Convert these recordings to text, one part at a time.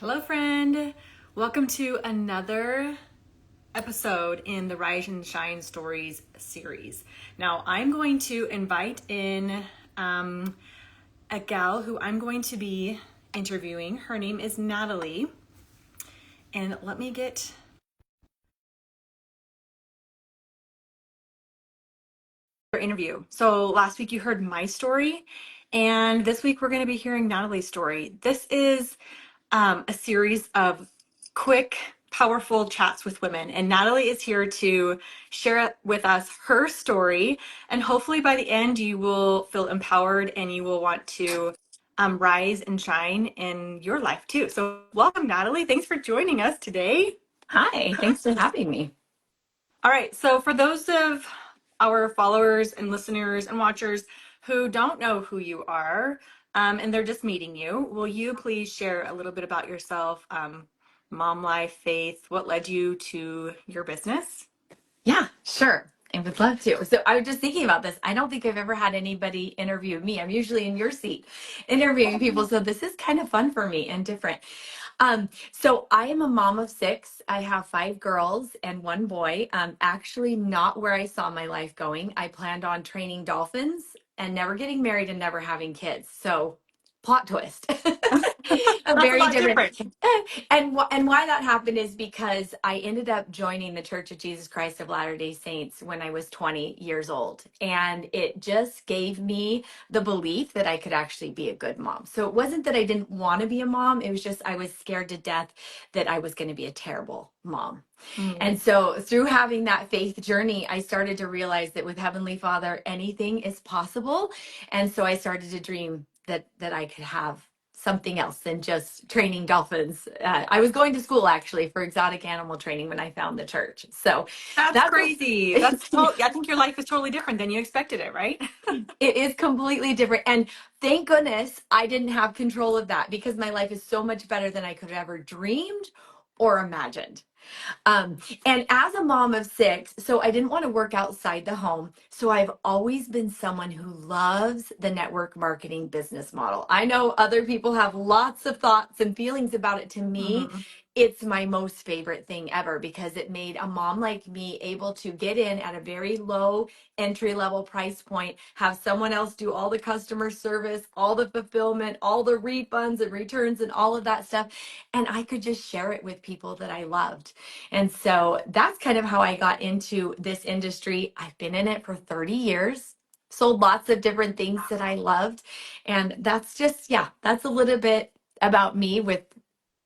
Hello, friend. Welcome to another episode in the Rise and Shine Stories series. Now, I'm going to invite in a gal who I'm going to be interviewing. Her name is Natalie. And let me get her interview. So last week you heard my story, and this week we're going to be hearing Natalie's story. This is a series of quick, powerful chats with women. And Natalie is here to share with us her story. And hopefully by the end, you will feel empowered and you will want to rise and shine in your life too. So welcome, Natalie. Thanks for joining us today. Hi, thanks for having me. All right. So for those of our followers and listeners and watchers who don't know who you are, and they're just meeting you, will you please share a little bit about yourself, mom life, faith, what led you to your business? Yeah, sure. I would love to. So I was just thinking about this. I don't think I've ever had anybody interview me. I'm usually in your seat interviewing people. So this is kind of fun for me and different. So I am a mom of six. I have five girls and one boy. Actually not where I saw my life going. I planned on training dolphins and never getting married and never having kids. So plot twist. A That's a very lot different. different. And why that happened is because I ended up joining the Church of Jesus Christ of Latter-day Saints when I was 20 years old. And it just gave me the belief that I could actually be a good mom. So it wasn't that I didn't want to be a mom. It was just I was scared to death that I was going to be a terrible mom. Mm. And so through having that faith journey, I started to realize that with Heavenly Father, anything is possible. And so I started to dream that I could have something else than just training dolphins. I was going to school actually for exotic animal training when I found the church. So That's that's what crazy. I think your life is totally different than you expected it, right? it is completely different. And thank goodness I didn't have control of that because my life is so much better than I could have ever dreamed or imagined. Um, and as a mom of six, so I didn't want to work outside the home. So I've always been someone who loves the network marketing business model. I know other people have lots of thoughts and feelings about it. To me, Mhm. it's my most favorite thing ever because it made a mom like me able to get in at a very low entry level price point, have someone else do all the customer service, all the fulfillment, all the refunds and returns and all of that stuff. And I could just share it with people that I loved. And so that's kind of how I got into this industry. I've been in it for 30 years, sold lots of different things that I loved. And that's just, yeah, that's a little bit about me with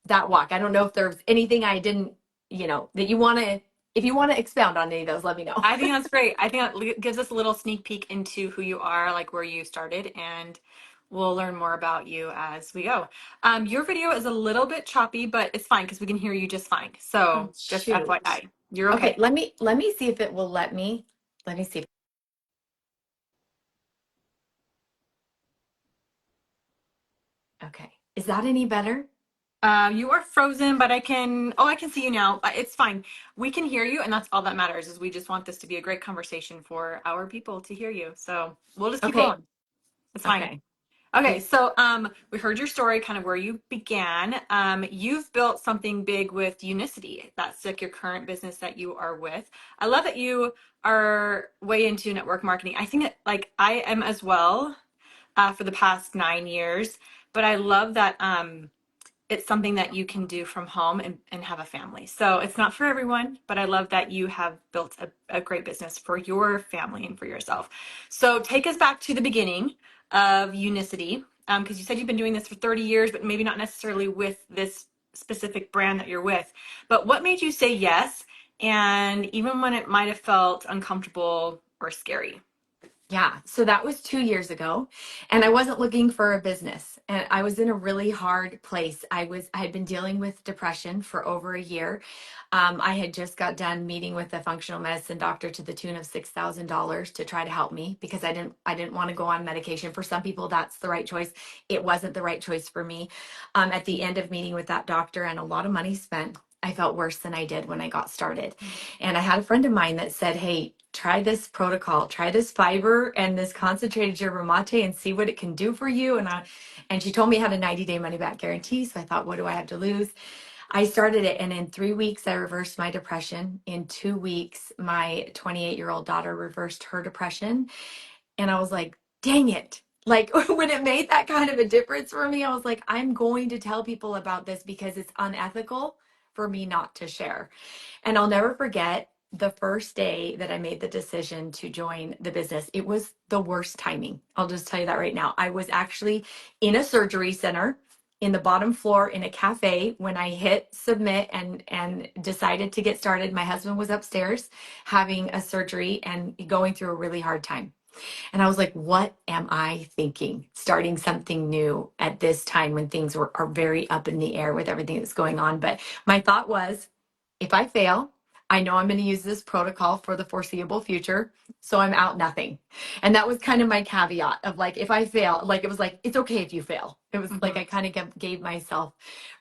that walk. I don't know if there's anything I didn't, that you want to, if you want to expound on any of those, let me know. I think that's great. I think that gives us a little sneak peek into who you are, like where you started, and we'll learn more about you as we go. Your video is a little bit choppy, but it's fine because we can hear you just fine. Oh, So just shoot. FYI, you're Okay, okay. let me see if it will let me. Let me see. Okay. Is that any better? You are frozen, but I can see you now. It's fine. We can hear you, and that's all that matters is we just want this to be a great conversation for our people to hear you. So we'll just keep Okay. going. It's fine. Okay. Okay, so we heard your story, kind of where you began. You've built something big with Unicity. That's like your current business that you are with. I love that you are way into network marketing. I think that like I am as well for the past 9 years, but I love that it's something that you can do from home and have a family. So it's not for everyone, but I love that you have built a great business for your family and for yourself. So take us back to the beginning of Unicity, because you said you've been doing this for 30 years, but maybe not necessarily with this specific brand that you're with. But what made you say yes? And even when it might have felt uncomfortable or scary. Yeah, so that was 2 years ago, and I wasn't looking for a business, and I was in a really hard place. I had been dealing with depression for over a year. I had just got done meeting with a functional medicine doctor to the tune of $6,000 to try to help me because I didn't want to go on medication. For some people, that's the right choice. It wasn't the right choice for me. At the end of meeting with that doctor and a lot of money spent, I felt worse than I did when I got started. And I had a friend of mine that said, "Hey, try this protocol, try this fiber and this concentrated yerba mate and see what it can do for you." And she told me I had a 90-day money back guarantee. So I thought, what do I have to lose? I started it, and in 3 weeks, I reversed my depression. In 2 weeks, my 28-year-old daughter reversed her depression. And I was like, dang it. Like when it made that kind of a difference for me, I was like, I'm going to tell people about this because it's unethical for me not to share. And I'll never forget the first day that I made the decision to join the business. It was the worst timing. I'll just tell you that right now. I was actually in a surgery center in the bottom floor in a cafe when I hit submit and decided to get started. My husband was upstairs having a surgery and going through a really hard time. And I was like, what am I thinking? Starting something new at this time when things are very up in the air with everything that's going on. But my thought was, if I fail, I know I'm going to use this protocol for the foreseeable future. So I'm out nothing. And that was kind of my caveat of like, if I fail, like, it was like, it's okay if you fail. It was like, Mhm. I kind of gave myself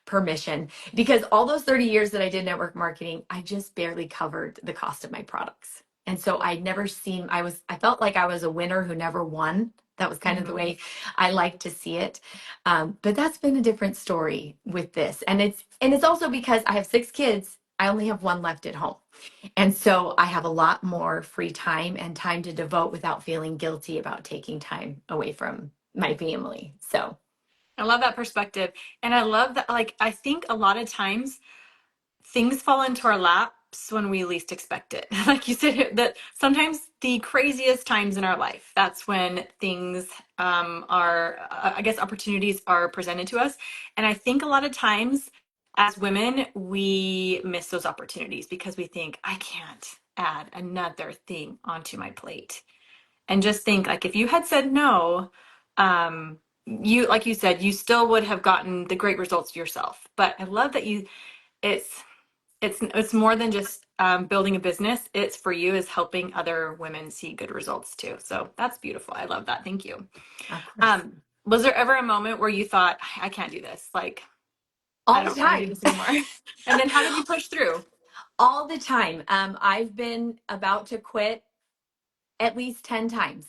permission because all those 30 years that I did network marketing, I just barely covered the cost of my products. And so I never seemed, I felt like I was a winner who never won. That was kind of the Mhm. way I like to see it. But that's been a different story with this. And it's also because I have 6 kids. I only have one left at home. And so I have a lot more free time and time to devote without feeling guilty about taking time away from my family. So, I love that perspective. And I love that, like, I think a lot of times things fall into our laps when we least expect it. Like you said, that sometimes the craziest times in our life, that's when things I guess, opportunities are presented to us. And I think a lot of times as women, we miss those opportunities because we think, I can't add another thing onto my plate. And just think, like, if you had said no, you, like you said, you still would have gotten the great results yourself. But I love that it's it's more than just building a business. It's for you is helping other women see good results too. So that's beautiful. I love that. Thank you. of course, Was there ever a moment where you thought, I can't do this? Like, I all the don't want to do time. this anymore. And then how did you push through? All the time. I've been about to quit at least 10 times,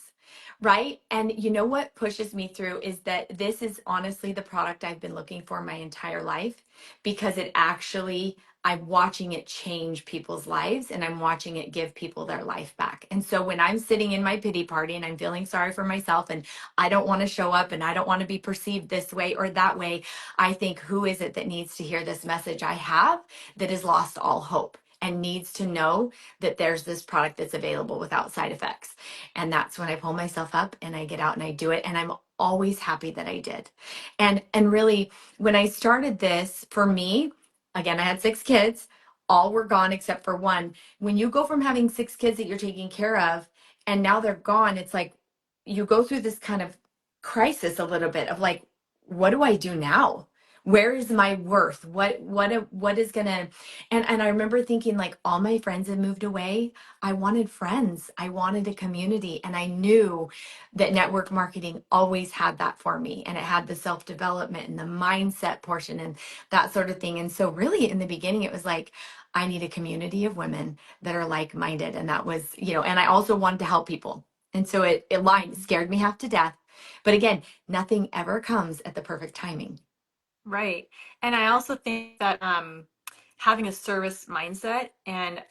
right? And you know what pushes me through is that this is honestly the product I've been looking for my entire life because it actually, I'm watching it change people's lives and I'm watching it give people their life back. And so when I'm sitting in my pity party and I'm feeling sorry for myself and I don't want to show up and I don't want to be perceived this way or that way, I think, who is it that needs to hear this message I have that has lost all hope and needs to know that there's this product that's available without side effects. And that's when I pull myself up and I get out and I do it. And I'm always happy that I did. And really, when I started this, for me, again, I had 6 kids. All were gone except for one. When you go from having 6 kids that you're taking care of and now they're gone, it's like you go through this kind of crisis a little bit of like, what do I do now? Where is my worth? What is gonna, and I remember thinking like all my friends had moved away. I wanted friends. I wanted a community. And I knew that network marketing always had that for me. And it had the self-development and the mindset portion and that sort of thing. And so really in the beginning, it was like, I need a community of women that are like-minded. And that was, and I also wanted to help people. And so it lined, scared me half to death. But again, nothing ever comes at the perfect timing. Right. And I also think that having a service mindset and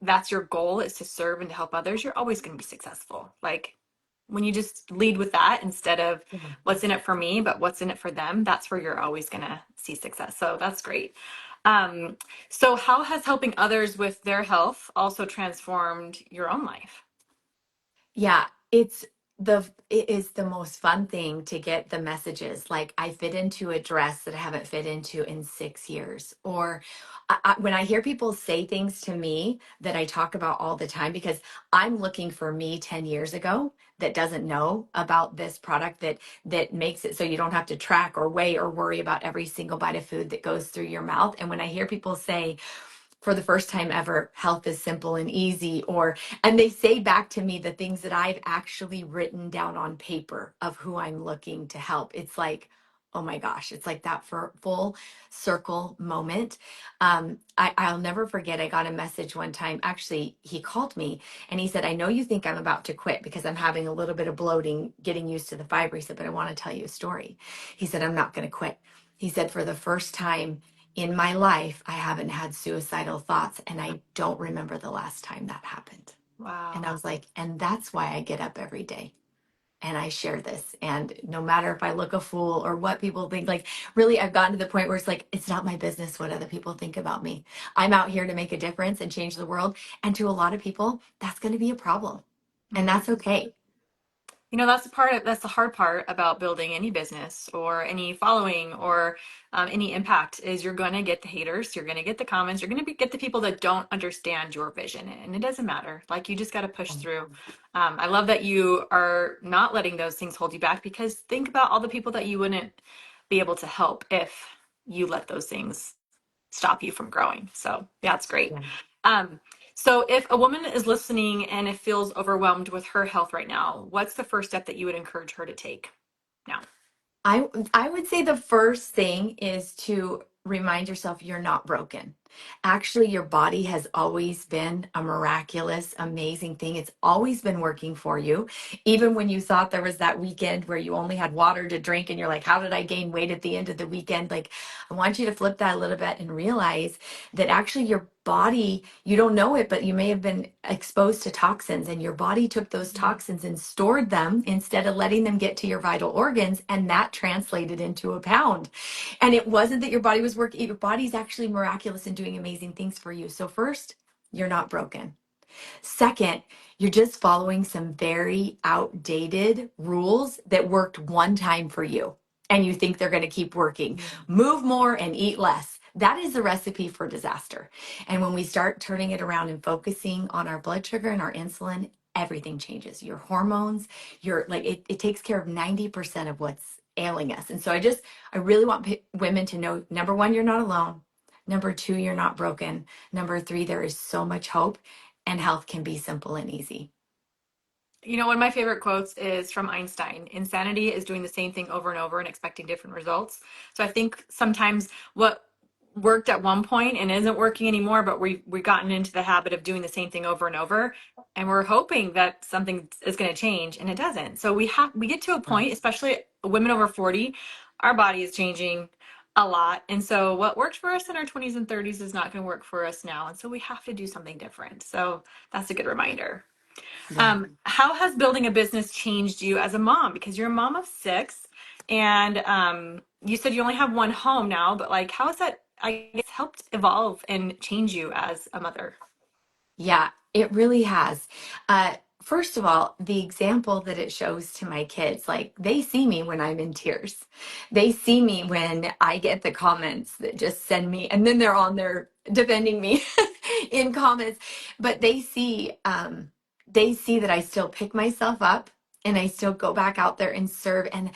that's your goal is to serve and to help others, you're always going to be successful. Like when you just lead with that instead of what's in it for me, but what's in it for them, that's where you're always going to see success. So that's great. Um, so how has helping others with their health also transformed your own life? Yeah, it is the most fun thing to get the messages like I fit into a dress that I haven't fit into in 6 years. Or when I hear people say things to me that I talk about all the time, because I'm looking for me 10 years ago that doesn't know about this product that makes it so you don't have to track or weigh or worry about every single bite of food that goes through your mouth. And when I hear people say, for the first time ever, health is simple and easy, and they say back to me the things that I've actually written down on paper of who I'm looking to help. It's like, oh my gosh, it's like that for full circle moment. I'll never forget, I got a message one time. Actually, he called me and he said, I know you think I'm about to quit because I'm having a little bit of bloating, getting used to the fiber. He said, but I want to tell you a story. He said, I'm not going to quit. He said, for the first time in my life, I haven't had suicidal thoughts, and I don't remember the last time that happened. And I Wow. was like, and that's why I get up every day and I share this. And no matter if I look a fool or what people think, like really, I've gotten to the point where it's like, it's not my business what other people think about me. I'm out here to make a difference and change the world. And to a lot of people, that's going to be a problem. And Mhm. that's okay. You know, that's the hard part about building any business or any following or any impact is you're going to get the haters, you're going to get the comments, you're going to get the people that don't understand your vision, and it doesn't matter. Like you just got to push through. I love that you are not letting those things hold you back, because think about all the people that you wouldn't be able to help if you let those things stop you from growing. So yeah, it's great. Yeah. Um, so if a woman is listening and it feels overwhelmed with her health right now, what's the first step that you would encourage her to take now? I would say the first thing is to remind yourself you're not broken. Actually, your body has always been a miraculous, amazing thing. It's always been working for you. Even when you thought there was that weekend where you only had water to drink and you're like, how did I gain weight at the end of the weekend? Like, I want you to flip that a little bit and realize that actually your body, you don't know it, but you may have been exposed to toxins, and your body took those toxins and stored them instead of letting them get to your vital organs. And that translated into a pound. And it wasn't that your body was working, your body's actually miraculous and doing amazing things for you. So, first, you're not broken. Second, you're just following some very outdated rules that worked one time for you, and you think they're going to keep working. Move more and eat less. That is the recipe for disaster. And when we start turning it around and focusing on our blood sugar and our insulin, everything changes. Your hormones, it takes care of 90% of what's ailing us. And so I really want women to know, number one, you're not alone. Number two, you're not broken. Number three, there is so much hope, and health can be simple and easy. You know, one of my favorite quotes is from Einstein. Insanity is doing the same thing over and over and expecting different results. So I think sometimes what worked at one point and isn't working anymore, but we've gotten into the habit of doing the same thing over and over, and we're hoping that something is going to change, and it doesn't. So we get to a point, especially women over 40, our body is changing a lot. And so what worked for us in our 20s and 30s is not going to work for us now. And so we have to do something different. So that's a good reminder. Yeah. How has building a business changed you as a mom? Because you're a mom of six, and you said you only have one home now, but like, how has that, I guess, helped evolve and change you as a mother? Yeah, it really has. First of all, the example that it shows to my kids, like they see me when I'm in tears. They see me when I get the comments that just send me, and then they're on there defending me in comments. But they see that I still pick myself up and I still go back out there and serve. And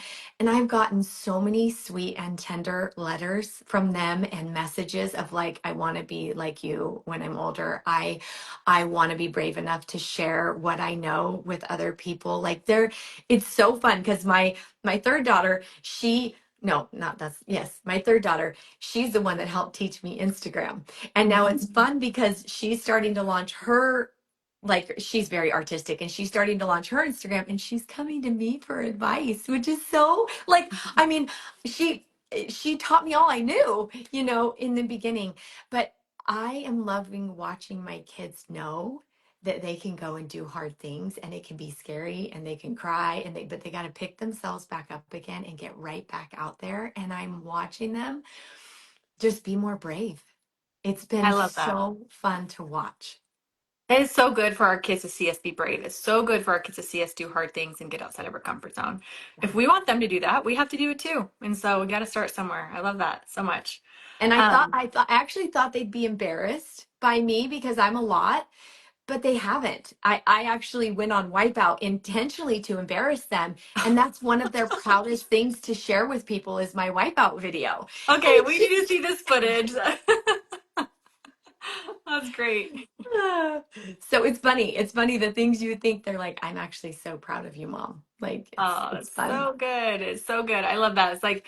I've gotten so many sweet and tender letters from them and messages of like, I want to be like you when I'm older. I want to be brave enough to share what I know with other people. Like it's so fun because my third daughter, she no, not that's yes, my third daughter, she's the one that helped teach me Instagram. And now it's fun because she's starting to launch her, like she's very artistic and she's starting to launch her Instagram, and she's coming to me for advice, which is so like, I mean, she taught me all I knew, in the beginning. But I am loving watching my kids know that they can go and do hard things, and it can be scary and they can cry, but they got to pick themselves back up again and get right back out there. And I'm watching them just be more brave. It's I been love that. so fun to watch. It is so good for our kids to see us be brave. It's so good for our kids to see us do hard things and get outside of our comfort zone. If Yeah. we want them to do that, we have to do it too. And so we got to start somewhere. I love that so much. And Um, I actually thought they'd be embarrassed by me because I'm a lot, but they haven't. I actually went on Wipeout intentionally to embarrass them. And that's one of their proudest things to share with people is my Wipeout video. And okay, it's we need to just, see this footage. That's great. so it's funny. It's funny the things you think they're like, I'm actually so proud of you, mom. Like Oh, it's it's fun. so good. It's so good. I love that. It's like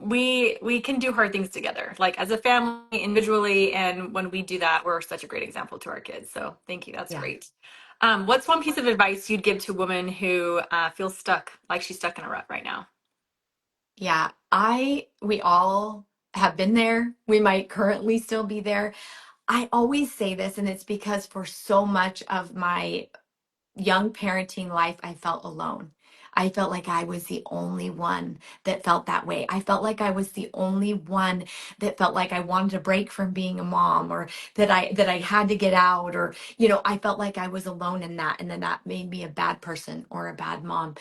we can do hard things together, like as a family, individually, and when we do that, we're such a great example to our kids. So thank you. That's Yeah. great. What's one piece of advice you'd give to a woman who feels stuck, like she's stuck in a rut right now? Yeah. We all have been there. We might currently still be there. I always say this, and it's because for so much of my young parenting life, I felt alone. I felt like I was the only one that felt that way. I felt like I was the only one that felt like I wanted a break from being a mom, or that I had to get out, or I felt like I was alone in that, and then that made me a bad person or a bad mom.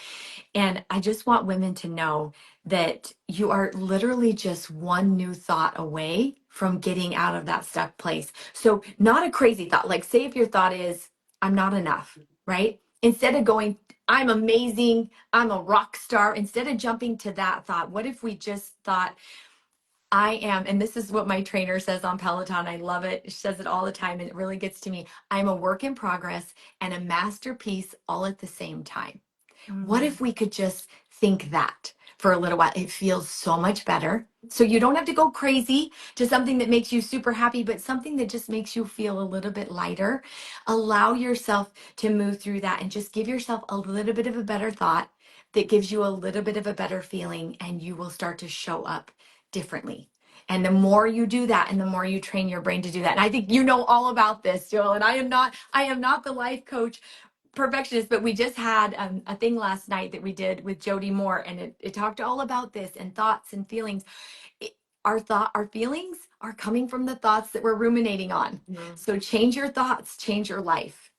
And I just want women to know that you are literally just one new thought away from getting out of that stuck place. So, not a crazy thought. Like, say if your thought is, I'm not enough, right? Instead of going, I'm amazing, I'm a rock star, instead of jumping to that thought, what if we just thought, I am, and this is what my trainer says on Peloton. I love it. She says it all the time, and it really gets to me. I'm a work in progress and a masterpiece all at the same time. What Mm. if we could just think that for a little while? It feels so much better. So you don't have to go crazy to something that makes you super happy, but something that just makes you feel a little bit lighter. Allow yourself to move through that and just give yourself a little bit of a better thought that gives you a little bit of a better feeling, and you will start to show up differently. And the more you do that, and the more you train your brain to do that. And I think you know all about this, Joel. And I am not the life coach perfectionist, but we just had a thing last night that we did with Jody Moore, and it talked all about this and thoughts and feelings. It, our feelings are coming from the thoughts that we're ruminating on. Mm. So change your thoughts, change your life.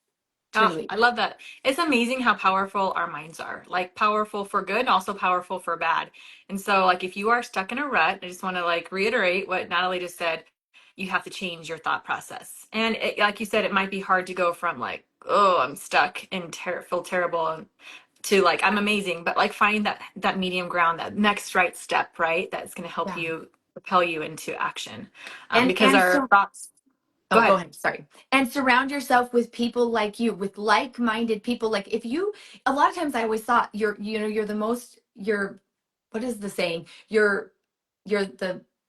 Oh, Truly. I love that. It's amazing how powerful our minds are. Like powerful for good, also powerful for bad. And so like if you are stuck in a rut, I just want to like reiterate what Natalie just said. You have to change your thought process. And like you said, it might be hard to go from like, oh, I'm stuck and feel terrible to like I'm amazing, but like find that medium ground, that next right step, right? That's going to help Yeah. you propel you into action. And Because and our so thoughts. Go Oh, go ahead. ahead. Sorry. And surround yourself with people like you, with like-minded people. Like if you, a lot of times I always thought you're the most, what is the saying? You're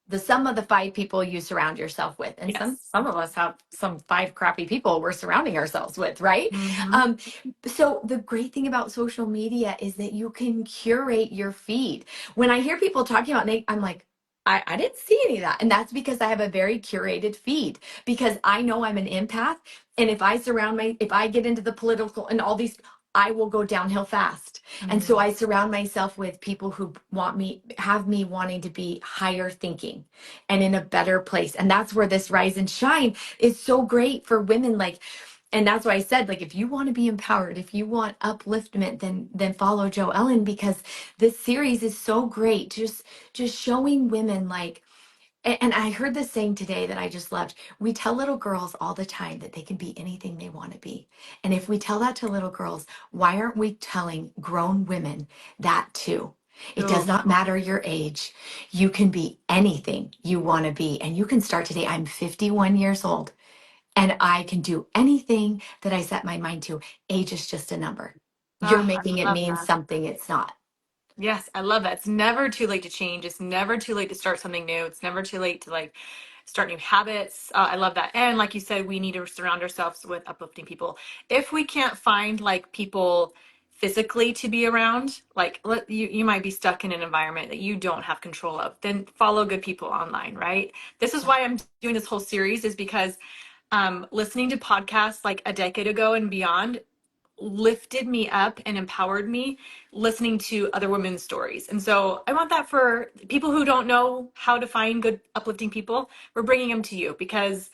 the sum of the five people you surround yourself with. And some Yes. some of us have some five crappy people we're surrounding ourselves with, right? Hmm. Um, so the great thing about social media is that you can curate your feed. When I hear people talking about I'm like, I didn't see any of that. And that's because I have a very curated feed, because I know I'm an empath. And if I get into the political and all these, I will go downhill fast. And so Hmm. I surround myself with people who have me wanting to be higher thinking and in a better place. And that's where this rise and shine is so great for women. Like, and that's why I said, like, if you want to be empowered, if you want upliftment, then follow Joe Ellen, because this series is so great. Just showing women like, and I heard this saying today that I just loved. We tell little girls all the time that they can be anything they want to be. And if we tell that to little girls, why aren't we telling grown women that too? It does Oh, not matter your age. You can be anything you want to be. And you can start today. I'm 51 years old and I can do anything that I set my mind to. Age is just a number. You're ah, I making it love mean that. something it's not. Yes, I love that. It's never too late to change. It's never too late to start something new. It's never too late to like start new habits. I love that. And like you said, we need to surround ourselves with uplifting people. If we can't find like people physically to be around, like you might be stuck in an environment that you don't have control of, then follow good people online, right? This is Yeah. why I'm doing this whole series, is because listening to podcasts like a decade ago and beyond lifted me up and empowered me listening to other women's stories. And so I want that for people who don't know how to find good uplifting people. We're bringing them to you because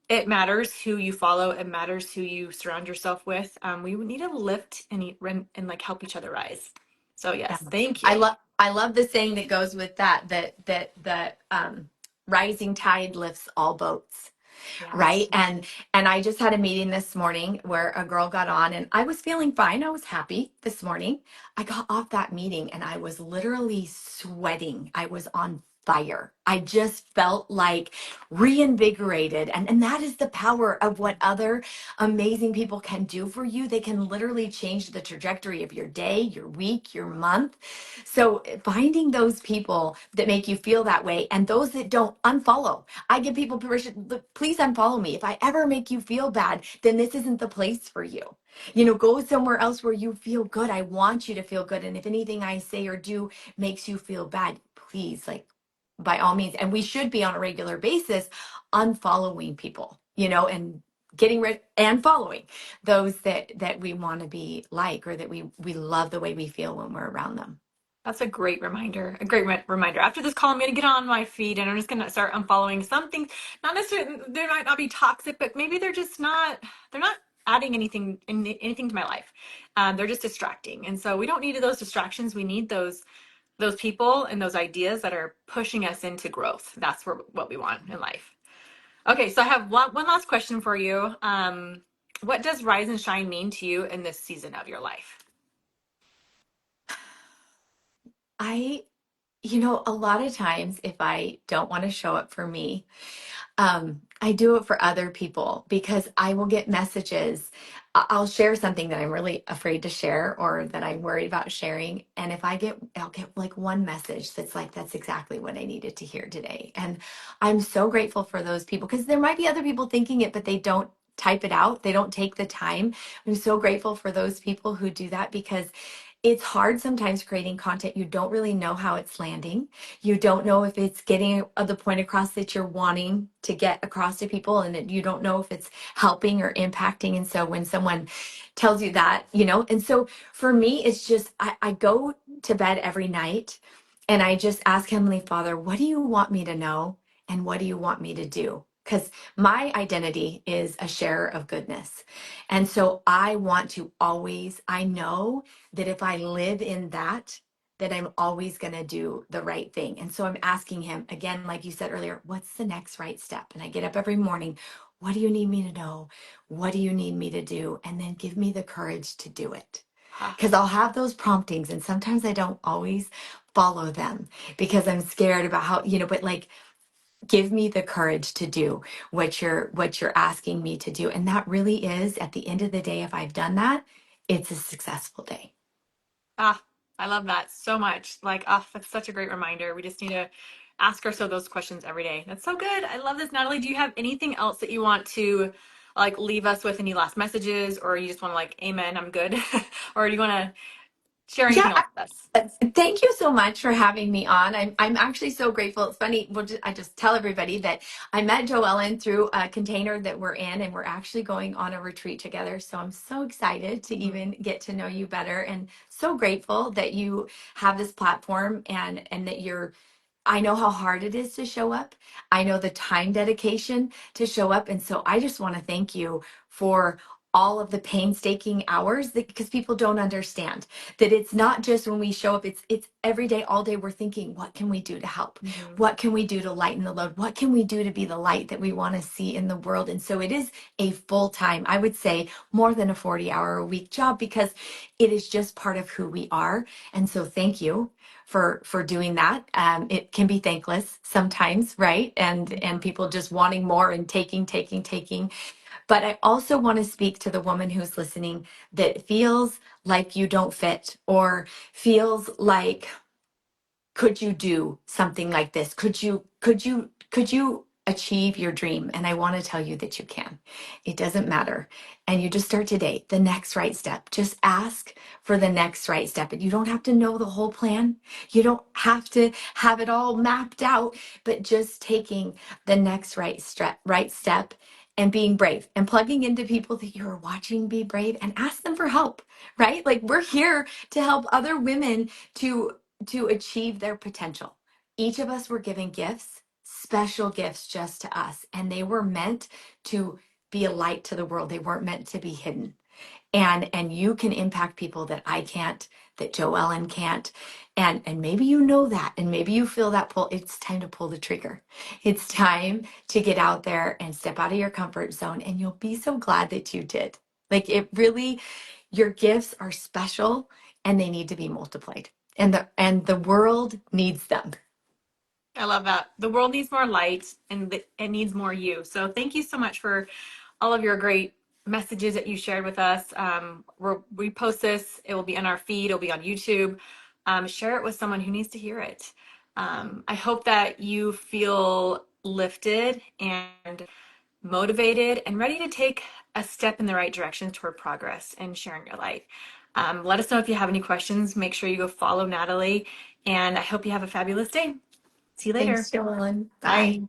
it matters who you follow. It matters who you surround yourself with. We need to lift and like help each other rise. So Yeah. yes, thank you. I love the saying that goes with that the rising tide lifts all boats, right? Yes. And I just had a meeting this morning where a girl got on, and I was feeling fine. I was happy this morning. I got off that meeting and I was literally sweating. I was on fire. I just felt like reinvigorated. And that is the power of what other amazing people can do for you. They can literally change the trajectory of your day, your week, your month. So finding those people that make you feel that way and those that don't, unfollow. I give people permission, "Look, please unfollow me. If I ever make you feel bad, then this isn't the place for you. Go somewhere else where you feel good. I want you to feel good. And if anything I say or do makes you feel bad, please, like, by all means." And we should be on a regular basis unfollowing people, and getting rid and following those that we want to be like, or that we love the way we feel when we're around them. That's a great reminder. A great reminder. After this call, I'm going to get on my feed and I'm just going to start unfollowing some things. Not necessarily, they might not be toxic, but maybe they're just not, they're not adding anything to my life. They're just distracting. And so we don't need those distractions. We need those people and those ideas that are pushing us into growth. That's what we want in life. Okay, so I have one last question for you. What does rise and shine mean to you in this season of your life? I, a lot of times if I don't want to show up for me, I do it for other people because I will get messages. I'll share something that I'm really afraid to share or that I'm worried about sharing. And if I'll get like one message that's like, that's exactly what I needed to hear today. And I'm so grateful for those people because there might be other people thinking it, but they don't type it out. They don't take the time. I'm so grateful for those people who do that because it's hard sometimes creating content. You don't really know how it's landing. You don't know if it's getting the point across that you're wanting to get across to people, and you don't know if it's helping or impacting. And so when someone tells you that, and so for me, it's just, I go to bed every night and I just ask Heavenly Father, what do you want me to know? And what do you want me to do? Because my identity is a sharer of goodness. And so I want to always, I know that if I live in that, that I'm always going to do the right thing. And so I'm asking him again, like you said earlier, what's the next right step? And I get up every morning. What do you need me to know? What do you need me to do? And then give me the courage to do it. Huh. Because I'll have those promptings and sometimes I don't always follow them because I'm scared about how, but like, give me the courage to do what you're asking me to do. And that really is, at the end of the day, if I've done that, it's a successful day. Ah, I love that so much. Like, ah, that's such a great reminder. We just need to ask ourselves those questions every day. That's so good. I love this. Natalie, do you have anything else that you want to like leave us with? Any last messages, or you just want to like, amen, I'm good? Or do you want to share anything Yeah, else with us? thank you so much for having me on. I'm actually so grateful. It's funny. I just tell everybody that I met Joellen through a container that we're in, and we're actually going on a retreat together. So I'm so excited to Mhm. even get to know you better, and so grateful that you have this platform and that you're. I know how hard it is to show up. I know the time dedication to show up. And so I just want to thank you for all of the painstaking hours because people don't understand that it's not just when we show up, it's every day, all day we're thinking, what can we do to help? Mhm. What can we do to lighten the load? What can we do to be the light that we want to see in the world? And so it is a full-time, I would say more than a 40-hour-a-week job because it is just part of who we are. And so thank you for doing that. It can be thankless sometimes, right? And Mhm. people just wanting more and taking. But I also want to speak to the woman who's listening that feels like you don't fit or feels like, could you do something like this? Could you achieve your dream? And I want to tell you that you can. It doesn't matter. And you just start today, the next right step. Just ask for the next right step. And you don't have to know the whole plan. You don't have to have it all mapped out, but just taking the next right step and being brave and plugging into people that you're watching be brave and ask them for help, right? Like we're here to help other women to achieve their potential. Each of us were given gifts, special gifts just to us, and they were meant to be a light to the world. They weren't meant to be hidden. And you can impact people that I can't, that Joellen can't. And maybe you know that, and maybe you feel that pull. It's time to pull the trigger. It's time to get out there and step out of your comfort zone, and you'll be so glad that you did. Like it really, your gifts are special and they need to be multiplied. And the world needs them. I love that. The world needs more light and it needs more you. So thank you so much for all of your great messages that you shared with us. We post this, it will be on our feed, it'll be on YouTube. Share it with someone who needs to hear it. I hope that you feel lifted and motivated and ready to take a step in the right direction toward progress and sharing your life. Let us know if you have any questions. Make sure you go follow Natalie, and I hope you have a fabulous day. See you Thanks, later. Joellen. Bye. Bye.